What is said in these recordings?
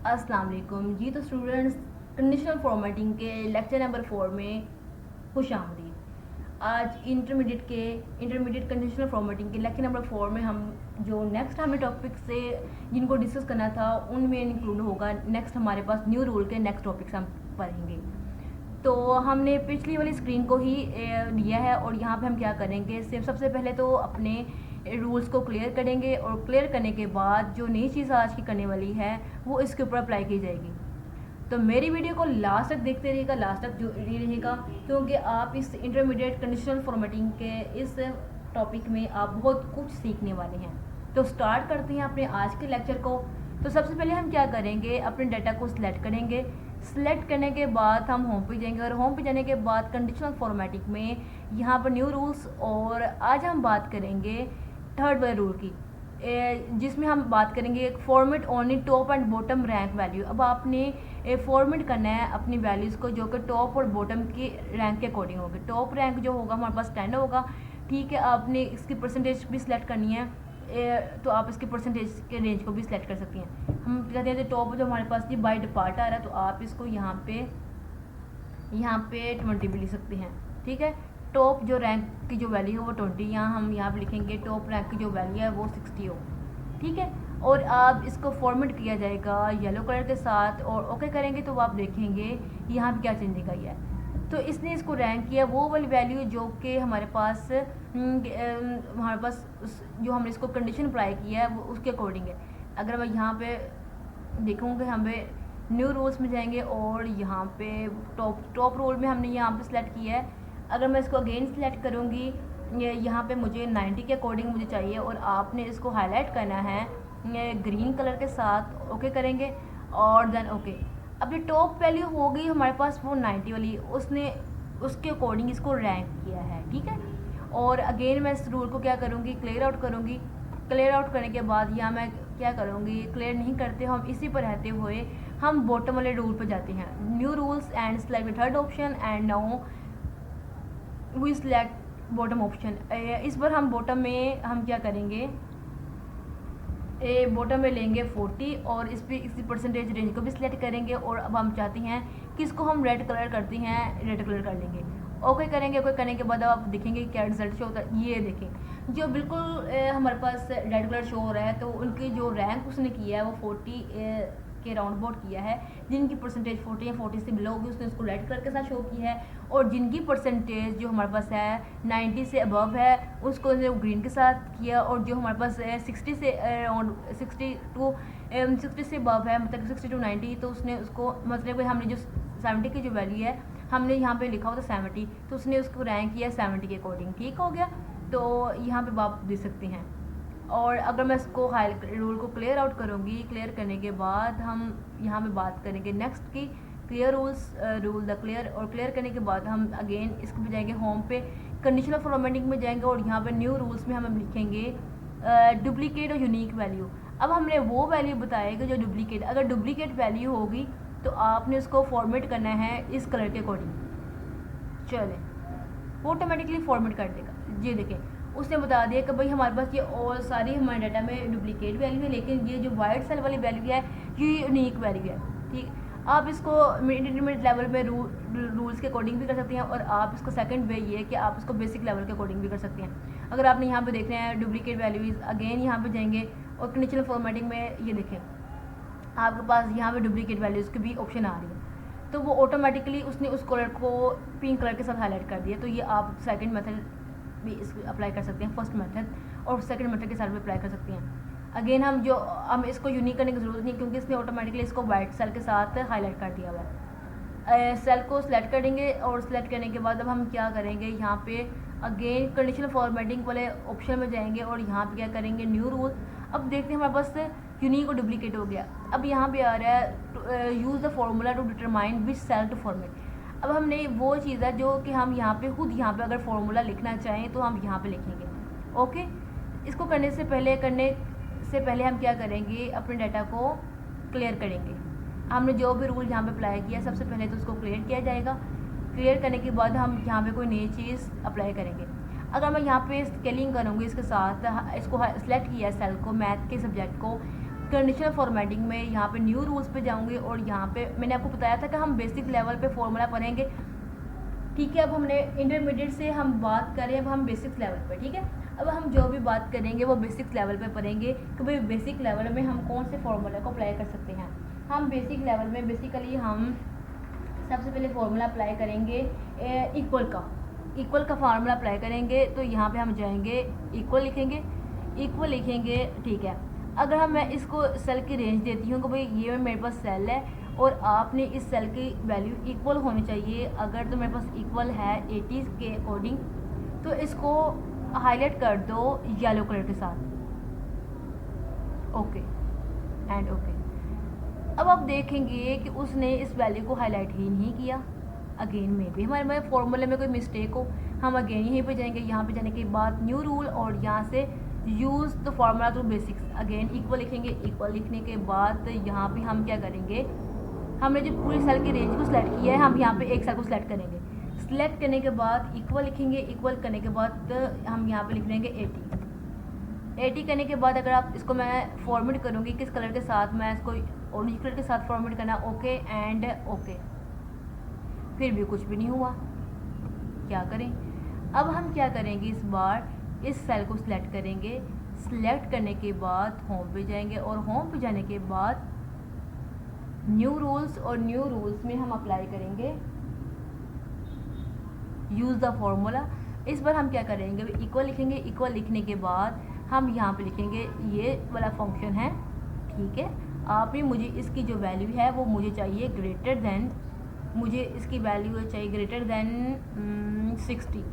अस्सलाम वालेकुम जी। तो स्टूडेंट्स, कंडीशनल फॉर्मेटिंग के लेक्चर नंबर 4 में खुश आमदीद। आज इंटरमीडिएट कंडीशनल फॉर्मेटिंग के लेक्चर नंबर 4 में हम जो नेक्स्ट हमें टॉपिक से जिनको डिस्कस करना था उनमें इंक्लूड होगा। नेक्स्ट हमारे पास न्यू रूल के नेक्स्ट टॉपिक्स हम पढ़ेंगे। तो हमने पिछली वाली स्क्रीन को ही लिया है और यहाँ पे हम क्या करेंगे, सिर्फ सबसे पहले तो अपने रूल्स को क्लियर करेंगे और क्लियर करने के बाद जो नई चीज़ आज की करने वाली है वो इसके ऊपर अप्लाई की जाएगी। तो मेरी वीडियो को लास्ट तक देखते रहिएगा, लास्ट तक जो रहेगा, क्योंकि आप इस इंटरमीडिएट कंडीशनल फॉर्मेटिंग के इस टॉपिक में आप बहुत कुछ सीखने वाले हैं। तो स्टार्ट करते हैं अपने आज के लेक्चर को। तो सबसे पहले हम क्या करेंगे, अपने डाटा को सिलेक्ट करेंगे। सिलेक्ट करने के बाद हम होम पे जाएंगे और होम पे जाने के बाद कंडीशनल फॉर्मेटिंग में यहाँ पर न्यू रूल्स, और आज हम बात करेंगे थर्ड वाले रूल की, जिसमें हम बात करेंगे format only top and bottom rank value. अब आपने फॉर्मेट करना है अपनी वैल्यूज़ को जो कि टॉप और बॉटम की रैंक के अकॉर्डिंग होगी। टॉप रैंक जो होगा हमारे पास 10 होगा, ठीक है। आपने इसकी परसेंटेज भी सिलेक्ट करनी है, तो आप इसकी परसेंटेज के रेंज को भी सिलेक्ट कर सकती हैं। हम कहते हैं टॉप जो हमारे पास जी बाय डिफ़ॉल्ट आ रहा है, तो आप इसको यहाँ पे 20 भी लिख सकते हैं, ठीक है। टॉप जो रैंक की जो वैल्यू है वो 20, हम यहाँ पे लिखेंगे टॉप रैंक की जो वैल्यू है वो 60 हो, ठीक है। और आप इसको फॉर्मेट किया जाएगा येलो कलर के साथ और ओके करेंगे तो आप देखेंगे यहाँ पे क्या चेंज आई है। तो इसने इसको रैंक किया वो वाली वैल्यू जो कि हमारे पास जो हमने इसको कंडीशन अप्लाई किया है वो उसके अकॉर्डिंग है। अगर मैं यहाँ पे देखूँगे, हमें न्यू रूल्स में जाएंगे और यहाँ पे टॉप रोल में हमने यहाँ पे सिलेक्ट किया है। अगर मैं इसको अगेन सिलेक्ट करूँगी, यहाँ पे मुझे 90 के अकॉर्डिंग मुझे चाहिए और आपने इसको हाईलाइट करना है ग्रीन कलर के साथ, ओके करेंगे और देन ओके। अब जो टॉप वैल्यू हो गई हमारे पास वो 90 वाली, उसने उसके अकॉर्डिंग इसको रैंक किया है, ठीक है। और अगेन मैं इस रूल को क्या करूँगी, क्लियर आउट करूँगी। क्लियर आउट करने के बाद यहाँ मैं क्या करूँगी, क्लियर नहीं करते हम इसी पर रहते हुए हम बॉटम वाले रूल पर जाते हैं। New rules and select third option and now we select bottom option. इस बार हम बॉटम में हम क्या करेंगे, बॉटम में लेंगे 40 और इस पर इसी परसेंटेज रेंज को भी सिलेक्ट करेंगे। और अब हम चाहते हैं कि इसको हम रेड कलर करते हैं, रेड कलर कर लेंगे, ओके करेंगे। ओके करने के बाद अब आप देखेंगे क्या रिजल्ट शो होता है। ये देखें जो बिल्कुल हमारे पास रेड कलर शो हो रहा है, तो उनकी जो रैंक उसने किया है वो 40 के राउंड अबाउट किया है। जिनकी परसेंटेज 40 या 40 से बिलो होगी उसने उसको रेड कलर के साथ शो किया है, और जिनकी परसेंटेज जो हमारे पास है 90 से अबव है उसको उसने ग्रीन के साथ किया, और जो हमारे पास 60 से अराउंड 60 से अबव है, मतलब 60 to 90, तो उसने उसको मतलब हमने जो 70 की जो वैल्यू है हमने यहाँ पे लिखा हुआ था 70, तो उसने उसको रैंक किया 70 के अकॉर्डिंग, ठीक हो गया। तो यहाँ पे आप देख सकते हैं। और अगर मैं इसको रूल को क्लियर आउट करूँगी, क्लियर करने के बाद हम यहाँ पे बात करेंगे नेक्स्ट की क्लियर रूल द क्लियर। और क्लियर करने के बाद हम अगेन इसको भी जाएंगे होम पे, कंडीशनल फॉर्मेटिंग में जाएंगे और यहाँ पे न्यू रूल्स में हम लिखेंगे डुप्लीकेट और यूनिक वैल्यू। अब हमने वो वैल्यू बताएगा जो डुप्लीकेट, अगर डुप्लीकेट वैल्यू होगी तो आपने उसको फॉर्मेट करना है इस कलर के अकॉर्डिंग। चले ऑटोमेटिकली फॉर्मेट कर देगा। ये देखें उसने बता दिया कि भाई हमारे पास ये और सारी हमारे डाटा में डुप्लीकेट वैल्यू है, लेकिन ये जो वाइट सेल वाली वैल्यू है ये यूनिक वैल्यू है, ठीक। आप इसको इंटरमीडिएट लेवल में रूल्स के अकॉर्डिंग भी कर सकते हैं, और आप इसको सेकंड वे ये है कि आप इसको बेसिक लेवल के अकॉर्डिंग भी कर सकते हैं। अगर आपने यहाँ पे देख रहे हैं डुप्लीकेट वैल्यूज, अगेन यहाँ पे जाएंगे और कंडीशनल फॉर्मेटिंग में ये देखें आपके पास यहाँ पे डुप्लीकेट वैल्यूज़ की भी ऑप्शन आ रही है, तो वो ऑटोमेटिकली उसने उस कलर को पिंक कलर के साथ हाईलाइट कर दिया। तो ये आप सेकंड मेथड भी इस अप्लाई कर सकते हैं, फर्स्ट मेथड और सेकंड मेथड के साथ भी अप्लाई कर सकते हैं। अगेन हम इसको यूनिक करने की ज़रूरत नहीं, क्योंकि इसने ऑटोमेटिकली इसको वाइट सेल के साथ हाईलाइट कर दिया हुआ है। सेल को सिलेक्ट करेंगे और सिलेक्ट करने के बाद अब हम क्या करेंगे, यहाँ पे अगेन कंडीशनल फॉर्मेटिंग वाले ऑप्शन में जाएंगे और यहाँ पे क्या करेंगे न्यू रूल। अब देखते हैं हमारे पास यूनिक और डुप्लीकेट हो गया। अब यहाँ पे आ रहा है use the formula to determine which cell to format. अब हमने वो चीज़ है जो कि हम यहाँ पे खुद यहाँ पे अगर फॉर्मूला लिखना चाहें तो हम यहाँ पे लिखेंगे, ओके। इसको करने से पहले हम क्या करेंगे, अपने डाटा को क्लियर करेंगे। हमने जो भी रूल यहाँ पे अप्लाई किया सबसे पहले तो उसको क्लियर किया जाएगा। क्लियर करने के बाद हम यहाँ पे कोई नई चीज़ अप्लाई करेंगे। अगर मैं यहाँ पे स्केलिंग करूँगी इसके साथ, इसको सेलेक्ट किया सेल को, मैथ के सब्जेक्ट को, कंडीशनल फॉर्मेटिंग में यहाँ पे न्यू रूल्स पे जाऊँगी और यहाँ पे मैंने आपको बताया था कि हम बेसिक लेवल पे फॉर्मूला पढ़ेंगे, ठीक है। अब हमने इंटरमीडिएट से हम बात करें, अब हम बेसिक्स लेवल पे, ठीक है। अब हम जो भी बात करेंगे वो बेसिक्स लेवल पे पढ़ेंगे कि भाई बेसिक लेवल में हम कौन से फॉर्मूला को अप्लाई कर सकते हैं। हम बेसिक लेवल में बेसिकली हम सबसे पहले फॉर्मूला अप्लाई करेंगे इक्वल का फार्मूला अप्लाई करेंगे। तो यहाँ पे हम जाएंगे, इक्वल लिखेंगे, ठीक है। अगर मैं इसको सेल की रेंज देती हूँ कि भाई ये मेरे पास सेल है और आपने इस सेल की वैल्यू इक्वल होनी चाहिए। अगर तो मेरे पास इक्वल है 80 के अकॉर्डिंग, तो इसको हाईलाइट कर दो येलो कलर के साथ, ओके एंड ओके। अब आप देखेंगे कि उसने इस वैल्यू को हाईलाइट ही नहीं किया। अगेन में भी हमारे फॉर्मूले में कोई मिस्टेक हो, हम अगेन यहीं पे जाएंगे। यहाँ पे जाने के बाद न्यू रूल और यहाँ से use the formula through basics, again equal लिखेंगे। इक्वल लिखने के बाद यहाँ पे हम क्या करेंगे, हमने जो पूरी सेल की रेंज को सिलेक्ट किया है, हम यहाँ पे एक सेल को सिलेक्ट करेंगे। सिलेक्ट करने के बाद इक्वल लिखेंगे। इक्वल करने के बाद हम यहाँ पे लिख देंगे 80 करने के बाद अगर आप इसको मैं फॉर्मेट करूँगी किस कलर के साथ, मैं इसको ऑरेंज कलर के साथ फॉर्मेट करना, ओके एंड ओके। फिर भी कुछ भी नहीं हुआ, क्या करें। अब हम क्या करेंगे, इस बार इस सेल को सिलेक्ट करेंगे। सिलेक्ट करने के बाद होम पे जाएंगे और होम पे जाने के बाद न्यू रूल्स, और न्यू रूल्स में हम अप्लाई करेंगे यूज़ द फॉर्मूला। इस बार हम क्या करेंगे, इक्वल लिखेंगे। इक्वल लिखने के बाद हम यहाँ पे लिखेंगे ये वाला फंक्शन है, ठीक है। आपने मुझे इसकी जो वैल्यू है वो मुझे चाहिए ग्रेटर देन, मुझे इसकी वैल्यू चाहिए ग्रेटर देन 60,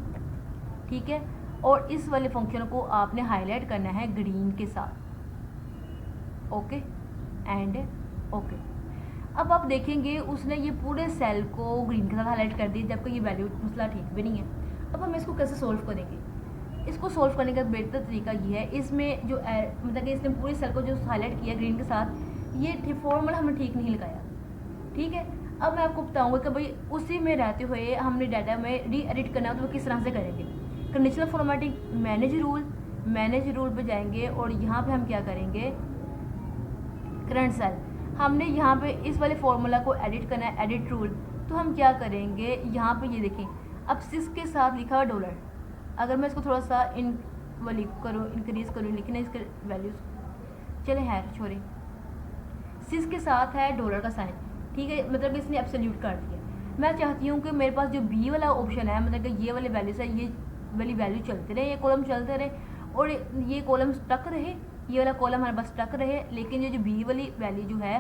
ठीक है। और इस वाले फंक्शन को आपने हाईलाइट करना है ग्रीन के साथ, ओके एंड ओके। अब आप देखेंगे उसने ये पूरे सेल को ग्रीन के साथ हाईलाइट कर दी, जबकि ये वैल्यू मसला ठीक भी नहीं है। अब हम इसको कैसे सोल्व करेंगे, इसको सोल्व करने का बेहतर तरीका ये है, इसमें जो मतलब कि इसने पूरे सेल को जो हाईलाइट किया ग्रीन के साथ, ये फॉर्मूला हमने ठीक नहीं लगाया, ठीक है। अब मैं आपको बताऊंगा कि भाई उसी में रहते हुए हमने डाटा में री एडिट करना है तो वो किस तरह से करेंगे। कंडीशनल फॉर्मेटिंग, मैनेज रूल पे जाएंगे और यहाँ पे हम क्या करेंगे, करंट सेल, हमने यहाँ पे इस वाले फॉर्मूला को एडिट करना है, एडिट रूल। तो हम क्या करेंगे, यहाँ पे ये देखें, अब 6 के साथ लिखा हुआ डॉलर। अगर मैं इसको थोड़ा सा इंक्रीज करूँ, लिखना इसके वैल्यूज, चले है छोड़े, 6 के साथ है डॉलर का साइन, ठीक है, मतलब इसने एब्सोल्यूट कर दिया। मैं चाहती हूँ कि मेरे पास जो बी वाला ऑप्शन है, मतलब कि ये वाले वैल्यूज है, ये वाली वैल्यू चलते रहे, ये कॉलम चलते रहे और ये कॉलम स्टक रहे, ये वाला कॉलम हमारे पास स्टक रहे। लेकिन ये जो बी वाली वैल्यू जो है,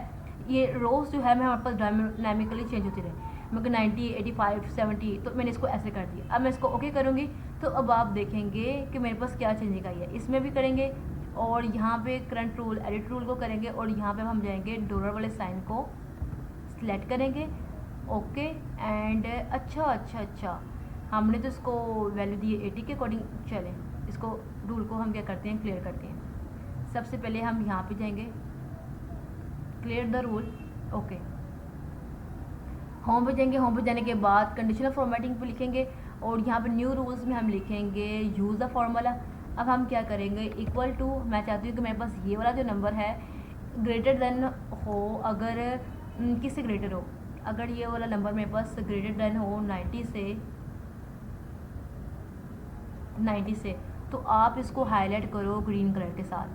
ये रोज जो है मैं हमारे पास डायनामिकली चेंज होती रहे, मतलब 90, 85, 70, तो मैंने इसको ऐसे कर दिया। अब मैं इसको ओके करूँगी तो अब आप देखेंगे कि मेरे पास क्या चेंजिंग आई है, इसमें भी करेंगे और यहाँ पे करंट रूल, एडिट रूल को करेंगे और यहाँ पे हम जाएंगे डॉलर वाले साइन को सिलेक्ट करेंगे, ओके एंड अच्छा हमने तो इसको वैल्यू दी है 80 के अकॉर्डिंग। चलें इसको रूल को हम क्या करते हैं, क्लियर करते हैं। सबसे पहले हम यहाँ पे जाएंगे, clear the rule, okay. Home पे जाएंगे, होम पे जाने के बाद कंडीशनल फॉर्मेटिंग पे लिखेंगे और यहाँ पे न्यू रूल्स में हम लिखेंगे यूज़ द फार्मूला। अब हम क्या करेंगे, इक्वल टू, मैं चाहती हूँ कि मेरे पास ये वाला जो नंबर है ग्रेटर देन हो, अगर किससे ग्रेटर हो, अगर ये वाला नंबर मेरे पास ग्रेटर देन हो 90 से, तो आप इसको हाईलाइट करो ग्रीन कलर के साथ।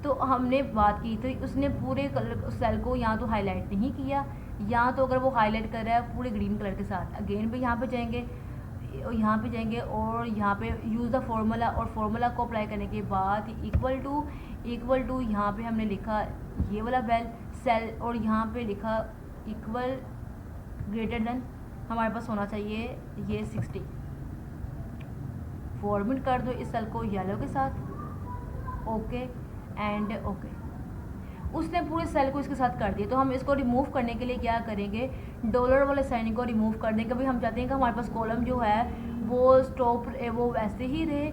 तो हमने बात की तो उसने पूरे कलर सेल को यहाँ तो हाईलाइट नहीं किया, यहाँ तो अगर वो हाईलाइट कर रहा है पूरे ग्रीन कलर के साथ। अगेन भी यहाँ पे जाएंगे और यहाँ पे यूज़ द फार्मूला, और फार्मूला को अप्लाई करने के बाद इक्वल टू यहाँ पे हमने लिखा ये वाला सेल और यहाँ पे लिखा इक्वल ग्रेटर देन, हमारे पास होना चाहिए ये 60। फॉर्मेट कर दो इस सेल को येलो के साथ, ओके एंड ओके। उसने पूरे सेल को इसके साथ कर दिया। तो हम इसको रिमूव करने के लिए क्या करेंगे, डॉलर वाले साइन को रिमूव कर देंगे। कभी हम चाहते हैं कि हमारे पास कॉलम जो है वो स्टॉप वो वैसे ही रहे,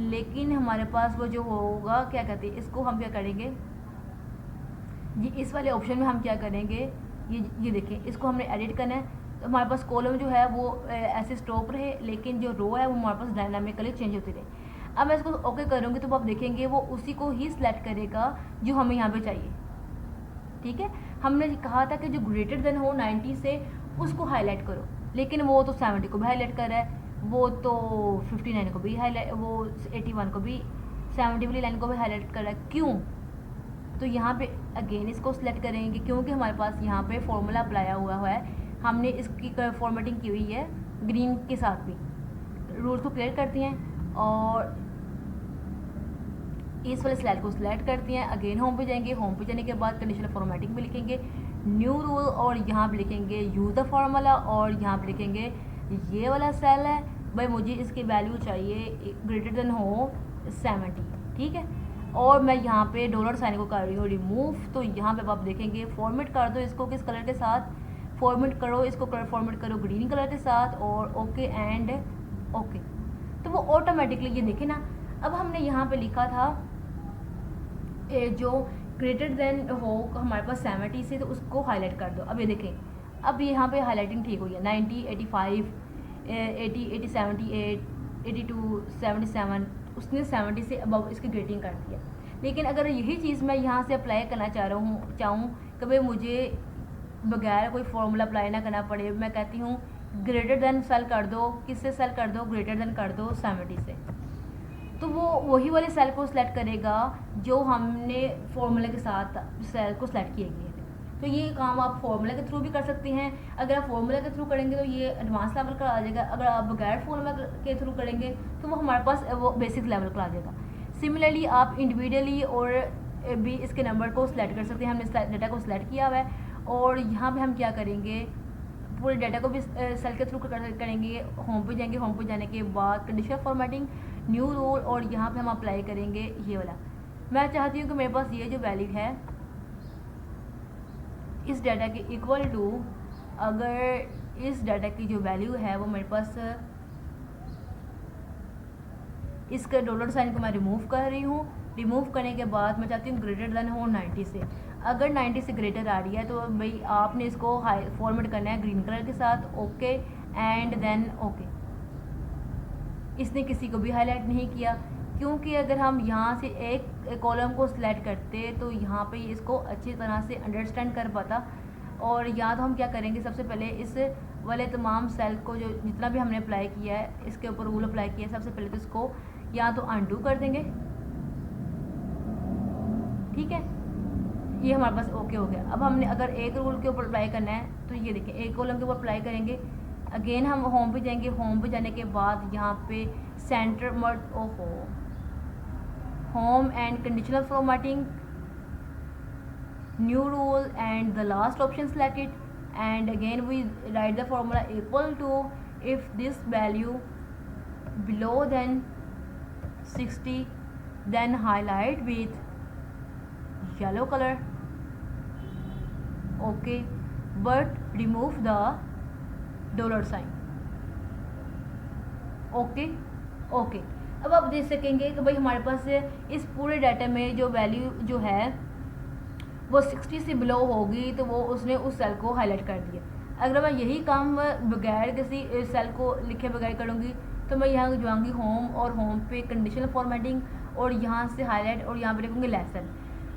लेकिन हमारे पास वो जो होगा क्या कहते हैं, इसको हम क्या करेंगे जी, इस वाले ऑप्शन में हम क्या करेंगे, ये देखें, इसको हमने एडिट करना है। तो हमारे पास कॉलम जो है वो ऐसे स्टॉप रहे, लेकिन जो रो है वो हमारे पास डायनामिकली चेंज होती रहे। अब मैं इसको ओके करूँगी तो आप देखेंगे वो उसी को ही सिलेक्ट करेगा जो हमें यहाँ पे चाहिए। ठीक है, हमने कहा था कि जो ग्रेटर देन हो 90 से उसको हाईलाइट करो, लेकिन वो तो 70 को भी हाईलाइट कर रहा है, वो तो 59 को भी हाईलाइट, वो 81 को भी 70 वाली लाइन को भी हाईलाइट कर रहा है। क्यों? तो यहाँ पे अगेन इसको सिलेक्ट करेंगे क्योंकि हमारे पास यहाँ पे फॉर्मूला अप्लाई हुआ है, हमने इसकी फॉर्मेटिंग की हुई है ग्रीन के साथ भी। रूल्स को क्लियर करती हैं और इस वाले स्लाइड को सिलेक्ट करती हैं। अगेन होम पे जाएंगे, होम पे जाने के बाद कंडीशनल फॉर्मेटिंग पे लिखेंगे न्यू रूल और यहाँ पे लिखेंगे यूज़ द फार्मूला और यहाँ पे लिखेंगे ये वाला सेल है भाई, मुझे इसकी वैल्यू चाहिए ग्रेटर देन हो 70। ठीक है, और मैं यहाँ पे डॉलर साइन को कर रही हूँ रिमूव। तो यहाँ पे आप देखेंगे फॉर्मेट कर दो इसको किस कलर के साथ, फॉर्मेट करो इसको, कलर फॉर्मेट करो ग्रीन कलर के साथ और ओके एंड ओके। तो वो ऑटोमेटिकली ये देखें ना, अब हमने यहाँ पे लिखा था जो ग्रेटर देन हो हमारे पास 70 से, तो उसको हाईलाइट कर दो। अब ये देखें, अब यहाँ पे हाईलाइटिंग ठीक हुई है 90, 85, 80, 80, 78, 82, 77, उसने 70 से अब इसकी ग्रेडिंग कर दिया। लेकिन अगर यही चीज़ मैं यहाँ से अप्लाई करना चाहूँ कि भाई मुझे बगैर कोई फॉर्मूला अप्लाई ना करना पड़े, मैं कहती हूँ ग्रेटर देन सेल कर दो, किससे सेल कर दो, ग्रेटर देन कर दो 70 से, तो वो वही वाले सेल को सिलेक्ट करेगा जो हमने फॉर्मूला के साथ सेल को सिलेक्ट किए गए थे। तो ये काम आप फॉर्मूला के थ्रू भी कर सकते हैं। अगर आप फॉर्मूला के थ्रू करेंगे तो ये एडवांस लेवल का आ जाएगा, अगर आप बगैर फॉर्मूला के थ्रू करेंगे तो वो हमारे पास वो बेसिक लेवल का आ जाएगा। सिमिलरली आप इंडिविजुअली और भी इसके नंबर को सिलेक्ट कर सकते हैं। हमने डाटा को सिलेक्ट किया हुआ है और यहाँ पे हम क्या करेंगे, पूरे डाटा को भी सेल के थ्रू करेंगे। होम पे जाएंगे, होम पे जाने के बाद कंडीशनल फॉर्मेटिंग न्यू रूल और यहाँ पे हम अप्लाई करेंगे ये वाला। मैं चाहती हूँ कि मेरे पास ये जो वैल्यू है इस डाटा के इक्वल टू, अगर इस डाटा की जो वैल्यू है वो मेरे पास, इसके डॉलर साइन को मैं रिमूव कर रही हूँ। रिमूव करने के बाद मैं चाहती हूँ ग्रेटर देन हो 90 से। अगर 90 से ग्रेटर आ रही है तो भाई आपने इसको हाई फॉर्मेट करना है ग्रीन कलर के साथ, ओके एंड देन ओके। इसने किसी को भी हाईलाइट नहीं किया क्योंकि अगर हम यहाँ से एक कॉलम को सिलेक्ट करते तो यहाँ पे इसको अच्छी तरह से अंडरस्टैंड कर पाता। और या तो हम क्या करेंगे, सबसे पहले इस वाले तमाम सेल को जो जितना भी हमने अप्लाई किया है इसके ऊपर रूल अप्लाई किया है, सबसे पहले तो इसको या तो अनडू कर देंगे। ठीक है, ये हमारे पास ओके हो गया। अब हमने अगर एक रूल के ऊपर अप्लाई करना है तो ये देखें एक कॉलम के ऊपर अप्लाई करेंगे। अगेन हम होम पे जाएंगे, होम पे जाने के बाद यहाँ पे सेंटर मर्ज ओहो home and conditional formatting new rule and the last option selected and again we write the formula equal to if this value below than 60 then highlight with yellow color okay but remove the dollar sign okay okay. अब आप देख सकेंगे कि भाई हमारे पास इस पूरे data में जो वैल्यू जो है वो 60 से बिलो होगी तो वो उसने उस सेल को हाईलाइट कर दिया। अगर मैं यही काम बगैर किसी सेल को लिखे बगैर करूँगी तो मैं यहाँ जाऊँगी होम और होम पे कंडीशनल फॉर्मेटिंग और यहाँ से हाईलाइट और यहाँ पे लिखूँगी लेसन।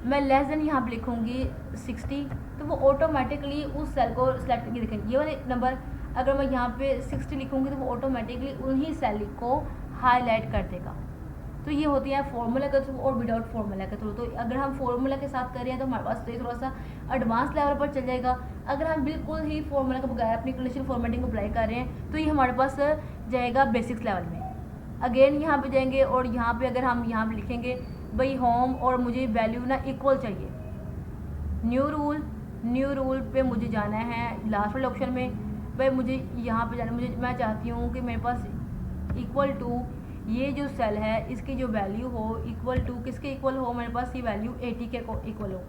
मैं लेस देन यहाँ पे लिखूँगी 60 तो वो ऑटोमेटिकली उस सेल को सिलेक्ट करके देखेंगे ये वाले नंबर। अगर मैं यहाँ पे 60 लिखूँगी तो वो ऑटोमेटिकली उन्हीं सेल को हाईलाइट कर देगा। तो ये होती है फॉर्मूला के थ्रू और विदाउट फॉर्मूला के थ्रू। तो अगर हम फॉर्मूला के साथ कर रहे हैं तो हमारे पास तो ये थोड़ा सा एडवांस लेवल पर चल जाएगा। अगर हम बिल्कुल ही फॉर्मूला के बगैर अपनी कंडीशनल फॉर्मेटिंग को अप्लाई कर रहे हैं तो ये हमारे पास जाएगा बेसिक्स लेवल में। अगेन यहाँ पे जाएंगे और यहाँ पे अगर हम यहाँ पे लिखेंगे भाई होम और मुझे वैल्यू ना इक्वल चाहिए, न्यू रूल पे मुझे जाना है लास्ट वाले ऑप्शन में। भाई मुझे यहाँ पे जाना, मैं चाहती हूँ कि मेरे पास इक्वल टू ये जो सेल है इसकी जो वैल्यू हो इक्वल टू किसके इक्वल हो, मेरे पास ये वैल्यू 80 के इक्वल हो।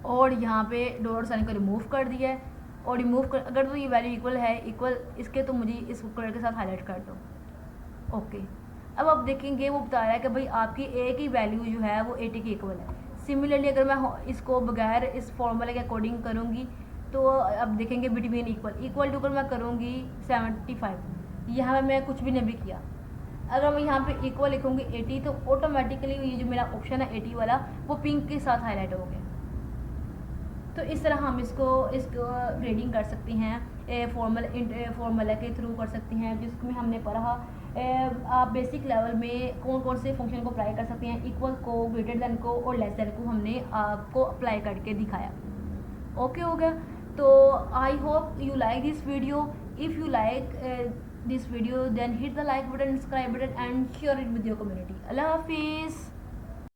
और यहाँ पे डॉलर साइन को रिमूव कर दिया है और रिमूव कर अगर तो ये वैल्यू इक्वल है इक्वल इसके तो मुझे इस कलर के साथ हाईलाइट कर दो ओके। अब आप देखेंगे वो बता रहा है कि भाई आपकी ए की वैल्यू जो है वो 80 के इक्वल है। सिमिलरली अगर मैं इसको बगैर इस फॉर्मूले के अकॉर्डिंग करूँगी तो अब देखेंगे बिटवीन इक्वल टू कर मैं करूँगी 75, यहाँ पे मैं कुछ भी नहीं किया। अगर मैं यहाँ पे इक्वल लिखूँगी 80 तो ऑटोमेटिकली ये जो मेरा ऑप्शन है 80 वाला वो पिंक के साथ हाईलाइट हो गया। तो इस तरह हम इसको ग्रेडिंग कर सकते हैं, फॉर्मूला के थ्रू कर सकते हैं, जिसमें हमने पढ़ा आप बेसिक लेवल में कौन कौन से फंक्शन को अप्लाई कर सकते हैं, इक्वल को, ग्रेटर देन को और लेस देन को हमने आपको अप्लाई करके दिखाया। ओके हो गया। तो I hope you like this video. If you like this video then hit the like button, subscribe button and share it with your community. Allah Hafiz.